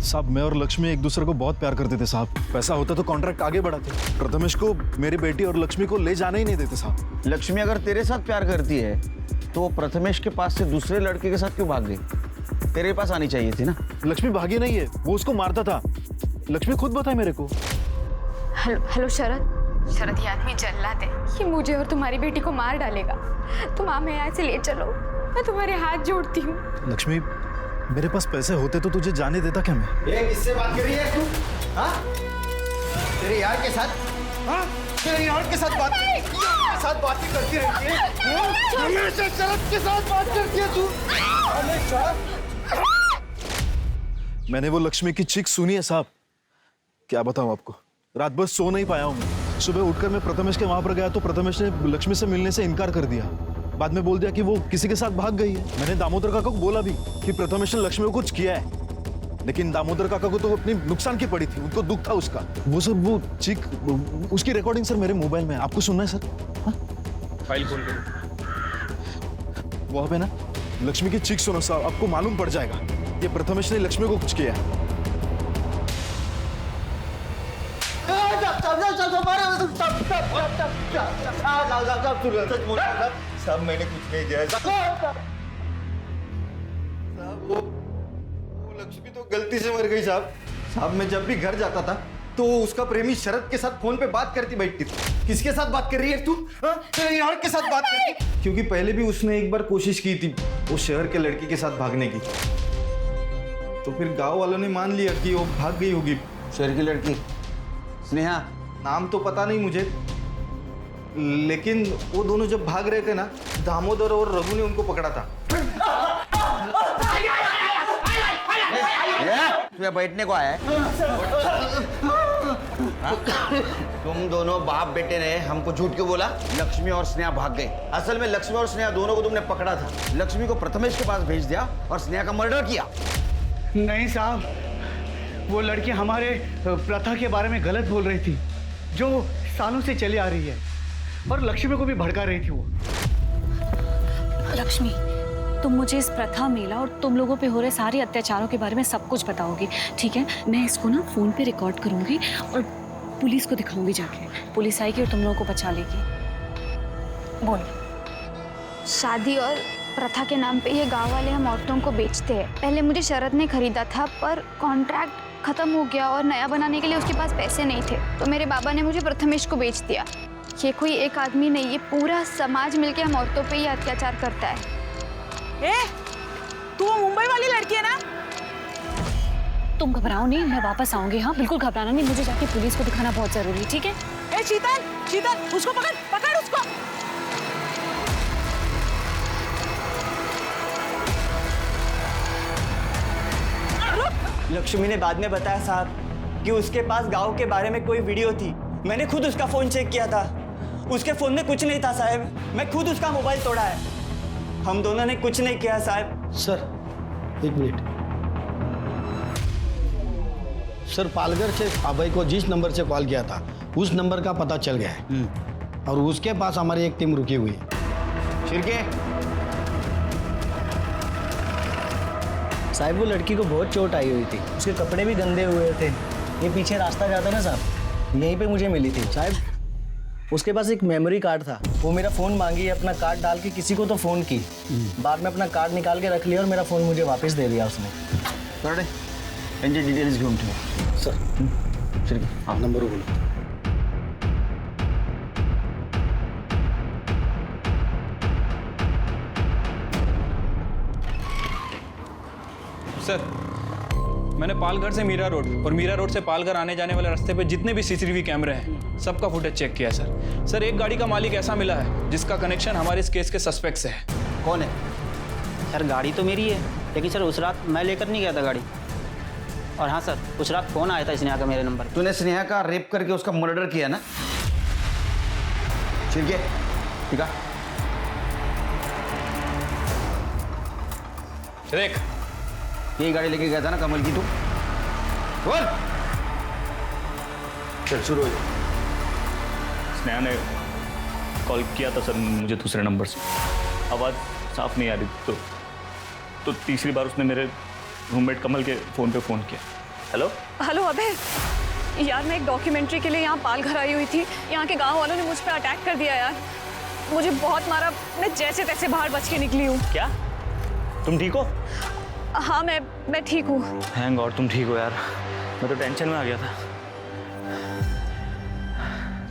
Speaker 11: साहब मैं और लक्ष्मी एक दूसरे को बहुत प्यार करते थे साहब। पैसा होता तो कॉन्ट्रैक्ट आगे बढ़ाते। प्रथमेश को मेरी बेटी और लक्ष्मी को ले जाने ही नहीं देते साहब।
Speaker 12: लक्ष्मी अगर तेरे साथ प्यार करती है तो वो प्रथमेश के पास से दूसरे लड़के के साथ क्यों भाग गई? तेरे पास आनी चाहिए थी ना।
Speaker 11: लक्ष्मी भागी नहीं है, वो उसको मारता था। लक्ष्मी खुद बताए मेरे को।
Speaker 6: हेलो शरद।
Speaker 7: शरद ये आदमी जल्लाद है, ये मुझे और तुम्हारी बेटी को मार डालेगा। तुम हमें यहाँ से ले चलो, मैं तुम्हारे हाथ जोड़ती हूँ।
Speaker 11: लक्ष्मी मेरे पास पैसे होते तो तुझे जाने देता क्या मैं?
Speaker 16: ये किससे बात कर रही है तू? हाँ? तेरे यार के साथ? हाँ? तेरे यार के साथ बात बातें करती रहती है? हमेशा शरद के साथ बात करती है तू? हमेशा?
Speaker 11: मैंने वो लक्ष्मी की चीख सुनी है साहब। क्या बताऊं आपको, रात भर सो नहीं पाया हूं मैं। सुबह उठकर मैं प्रथमेश के वहां पर गया तो प्रथमेश ने लक्ष्मी से मिलने से इनकार कर दिया। बाद में बोल दिया कि वो किसी के साथ भाग गई है। मैंने दामोदर काका को बोला भी कि प्रथमेश ने लक्ष्मी को कुछ किया है, लेकिन दामोदर काका को तो अपनी नुकसान की पड़ी थी, उनको दुख था उसका। वो सर वो चीख, उसकी रिकॉर्डिंग सर मेरे मोबाइल में, आपको सुनना है सर? हाँ?
Speaker 14: फाइल खोल करो।
Speaker 11: वहां पे ना लक्ष्मी की चीख सुनो साहब, आपको मालूम पड़ जाएगा ये प्रथमेश ने लक्ष्मी को कुछ किया है।
Speaker 16: साहब मैंने कुछ नहीं किया। साहब वो लक्ष्मी तो गलती से मर गई साहब। साहब मैं जब भी घर जाता था तो उसका प्रेमी शरद के साथ फोन पे बात करती बैठती थी। किसके साथ बात कर रही है तू? यार के साथ बात करती? क्योंकि पहले भी उसने एक बार कोशिश की थी उस शहर के लड़की के साथ भागने की, तो फिर गांव वालों ने मान लिया कि वो भाग गई होगी।
Speaker 12: शहर की लड़की स्नेहा?
Speaker 16: नाम तो पता नहीं मुझे, लेकिन वो दोनों जब भाग रहे थे ना, दामोदर और रघु ने उनको पकड़ा था।
Speaker 12: तुम्हें बैठने को आया है? तुम दोनों बाप बेटे ने हमको झूठ क्यों बोला? लक्ष्मी और स्नेहा भाग गई। असल में लक्ष्मी और स्नेहा दोनों को तुमने पकड़ा था। लक्ष्मी को प्रथमेश के पास भेज दिया और स्नेहा का मर्डर किया।
Speaker 1: नहीं साहब, वो लड़की हमारे प्रथा के बारे में गलत बोल रही थी, जो सालों से चली आ रही है, और लक्ष्मी को भी भड़का रही थी वो।
Speaker 6: लक्ष्मी, तुम मुझे इस प्रथा, मेला और तुम लोगों पे हो रहे सारे अत्याचारों के बारे में सब कुछ बताओगी, ठीक है? मैं इसको ना फोन पे रिकॉर्ड करूंगी और पुलिस को दिखाऊंगी जाके। पुलिस आएगी और तुम लोगों को बचा लेगी। बोल।
Speaker 20: शादी और प्रथा के नाम पे ये गांव वाले हम औरतों को बेचते हैं। पहले मुझे शरद ने खरीदा था, पर कॉन्ट्रैक्ट खत्म हो गया और नया बनाने के लिए उसके पास पैसे नहीं थे, तो मेरे बाबा ने मुझे प्रथमेश को बेच दिया। ये कोई एक आदमी नहीं, ये पूरा समाज मिलके हम औरतों पे ही अत्याचार करता है।
Speaker 15: तू वो मुंबई वाली लड़की है ना?
Speaker 6: तुम घबराओ नहीं, मैं वापस आऊंगी। हाँ, बिल्कुल घबराना नहीं, मुझे जाके पुलिस को दिखाना बहुत जरूरी, ठीक है?
Speaker 15: शीतल, शीतल, उसको पकड़, पकड़ उसको।
Speaker 17: लक्ष्मी ने बाद में बताया साहब कि उसके पास गांव के बारे में कोई वीडियो थी। मैंने खुद उसका फोन चेक किया था, उसके फोन में कुछ नहीं था साहब। मैं खुद उसका मोबाइल तोड़ा है। हम दोनों ने कुछ नहीं किया साहब।
Speaker 19: सर एक मिनट सर, पालघर से अभय को जिस नंबर से कॉल किया था उस नंबर का पता चल गया है और उसके पास हमारी एक टीम रुकी हुई है।
Speaker 12: शिरके,
Speaker 17: साहब वो लड़की को बहुत चोट आई हुई थी, उसके कपड़े भी गंदे हुए थे। ये पीछे रास्ता जाता ना साहब, यहीं पे मुझे मिली थी साहब। उसके पास एक मेमोरी कार्ड था, वो मेरा फ़ोन मांगी, अपना कार्ड डाल के किसी को तो फ़ोन की, बाद में अपना कार्ड निकाल के रख लिया और मेरा फ़ोन मुझे वापस दे दिया उसने।
Speaker 12: सर यांची डिटेल्स घेऊन ठेवा।
Speaker 19: सर शिरके, हाँ नंबर बोलो।
Speaker 14: सर मैंने पालघर से मीरा रोड और मीरा रोड से पालघर आने जाने वाले रास्ते पे जितने भी सीसीटीवी कैमरे हैं सबका फुटेज चेक किया सर। सर एक गाड़ी का मालिक ऐसा मिला है जिसका कनेक्शन हमारे इस केस के सस्पेक्ट से है।
Speaker 17: कौन है?
Speaker 21: सर गाड़ी तो मेरी है, लेकिन सर उस रात मैं लेकर नहीं गया था गाड़ी। और हाँ सर, उस रात फोन आया था स्नेहा का मेरे नंबर।
Speaker 12: तूने स्नेहा का रेप करके उसका मर्डर किया ना? ठीक है, ठीक है।
Speaker 14: देख,
Speaker 12: यही गाड़ी लेके गया था ना कमल की तू? बोल। चल शुरू हो जाए।
Speaker 8: स्नेहा ने कॉल किया था सर मुझे दूसरे नंबर से, आवाज़ साफ नहीं आ रही तो तीसरी बार उसने मेरे रूममेट कमल के फ़ोन पे फ़ोन किया। हेलो
Speaker 7: हेलो अबे, यार मैं एक डॉक्यूमेंट्री के लिए यहाँ पालघर आई हुई थी। यहाँ के गांव वालों ने मुझ पर अटैक कर दिया यार, मुझे बहुत मारा। मैं जैसे तैसे बाहर बच के निकली हूँ।
Speaker 8: क्या तुम ठीक हो?
Speaker 7: हाँ मैं ठीक हूँ।
Speaker 8: थैंक गॉड तुम ठीक हो यार, मैं तो टेंशन में आ गया था।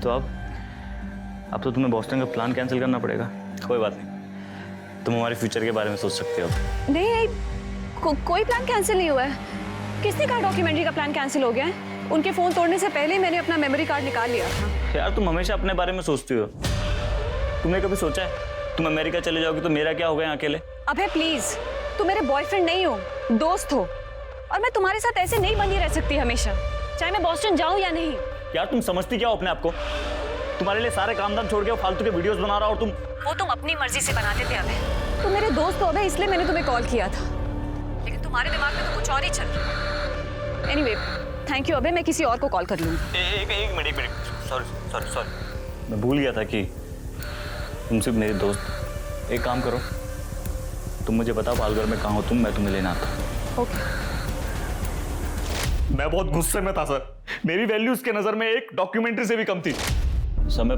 Speaker 8: तो अब तो तुम्हें बॉस्टन का प्लान कैंसिल करना पड़ेगा। कोई बात नहीं, तुम हमारे फ्यूचर के बारे में सोच सकते हो।
Speaker 7: नहीं कोई प्लान कैंसिल नहीं हुआ है। किसने कहा डॉक्यूमेंट्री का प्लान कैंसिल हो गया है? उनके फ़ोन तोड़ने से पहले ही मैंने अपना मेमोरी कार्ड निकाल लिया था।
Speaker 8: यार तुम हमेशा अपने बारे में सोचती हो। तुमने कभी सोचा है तुम अमेरिका चले जाओगी तो मेरा क्या होगा यहाँ अकेले?
Speaker 7: अबे प्लीज, तुम मेरे बॉयफ्रेंड नहीं हो, दोस्त हो, और मैं तुम्हारे साथ ऐसे नहीं बनी रह सकती हमेशा, चाहे मैं बॉस्टन जाऊं या नहीं।
Speaker 8: यार तुम समझती क्या हो अपने आप को? तुम्हारे लिए सारे काम धाम छोड़ के फालतू के वीडियोस बना रहा और तुम
Speaker 7: वो तुम अपनी मर्जी से बनाते थे अबे। तुम मेरे दोस्त हो अबे, इसलिए मैंने तुम्हें कॉल किया था, लेकिन तुम्हारे दिमाग में तो कुछ और ही चल रहा है। एनीवे, थैंक यू अबे, मैं किसी और को कॉल कर लूँगी।
Speaker 8: एक मिनट, सॉरी, मैं भूल गया था कि तुम सिर्फ मेरे दोस्त। एक काम करो, तुम मुझे बताओ पालघर में कहाँ हो तुम, मैं तुम्हें लेना आता हूँ।
Speaker 7: ओके।
Speaker 8: मैं बहुत गुस्से में था सर, मेरी वैल्यू उसके नज़र में एक डॉक्यूमेंट्री से भी कम थी। समय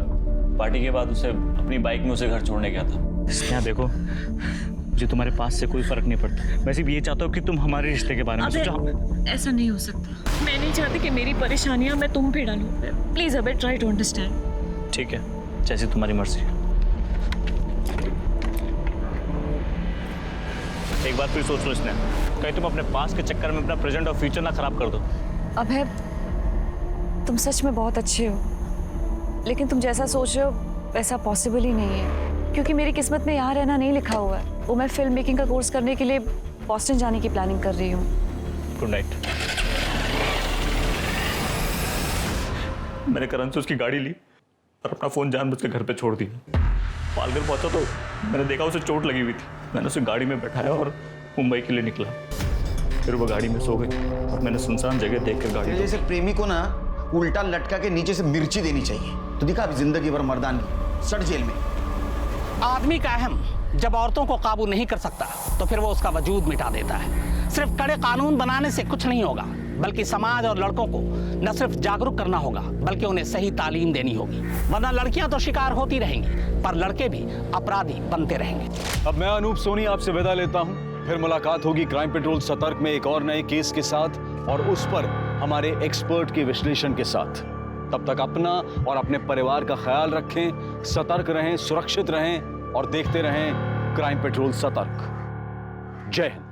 Speaker 8: पार्टी के बाद उसे अपनी बाइक में उसे घर छोड़ने गया था। स्नेहा देखो, मुझे तुम्हारे पास से कोई फर्क नहीं पड़ता। मैं सिर्फ ये चाहता हूँ कि तुम हमारे रिश्ते के बारे में सोचो।
Speaker 7: ऐसा नहीं हो सकता। मैं नहीं चाहती कि मेरी परेशानियां मैं तुम पे डालूं। प्लीज अबे ट्राई टू अंडरस्टैंड।
Speaker 8: ठीक है, जैसे तुम्हारी मर्जी। एक बात फिर सोच लो इसने, कहीं तुम अपने पास के चक्कर में अपना प्रेजेंट और फ्यूचर ना खराब कर दो।
Speaker 7: अभय, तुम सच में बहुत अच्छे हो, लेकिन तुम जैसा सोच रहे हो वैसा पॉसिबल ही नहीं है, क्योंकि मेरी किस्मत में यहाँ रहना नहीं लिखा हुआ है। वो मैं फिल्म मेकिंग का कोर्स करने के लिए बॉस्टन जाने की प्लानिंग कर रही हूँ।
Speaker 8: Good night. मैंने करण से उसकी गाड़ी ली और अपना फोन जानबूझ के घर पे छोड़ दिया। पालघर पहुंचा तो मैंने देखा उसे चोट लगी हुई थी। मैंने उसे गाड़ी में बैठाया और मुंबई के लिए निकला। फिर वो गाड़ी में सो गई और मैंने सुनसान जगह देखकर गाड़ी।
Speaker 12: जैसे प्रेमी को ना उल्टा लटका के नीचे से मिर्ची देनी चाहिए, तो दिखा अब जिंदगी भर मर्दानगी, सड़ जेल में।
Speaker 5: आदमी का अहम जब औरतों को काबू नहीं कर सकता तो फिर वो उसका वजूद मिटा देता है। सिर्फ कड़े कानून बनाने से कुछ नहीं होगा, बल्कि समाज और लड़कों को न सिर्फ जागरूक करना होगा बल्कि उन्हें सही तालीम देनी होगी, वरना लड़कियां तो शिकार होती रहेंगी पर लड़के भी अपराधी बनते रहेंगे।
Speaker 4: अब मैं अनूप सोनी आपसे विदा लेता हूं। फिर मुलाकात होगी क्राइम पेट्रोल सतर्क में एक और नए केस के साथ और उस पर हमारे एक्सपर्ट के विश्लेषण के साथ। तब तक अपना और अपने परिवार का ख्याल रखें, सतर्क रहें, सुरक्षित रहें और देखते रहें क्राइम पेट्रोल सतर्क। जय हिंद।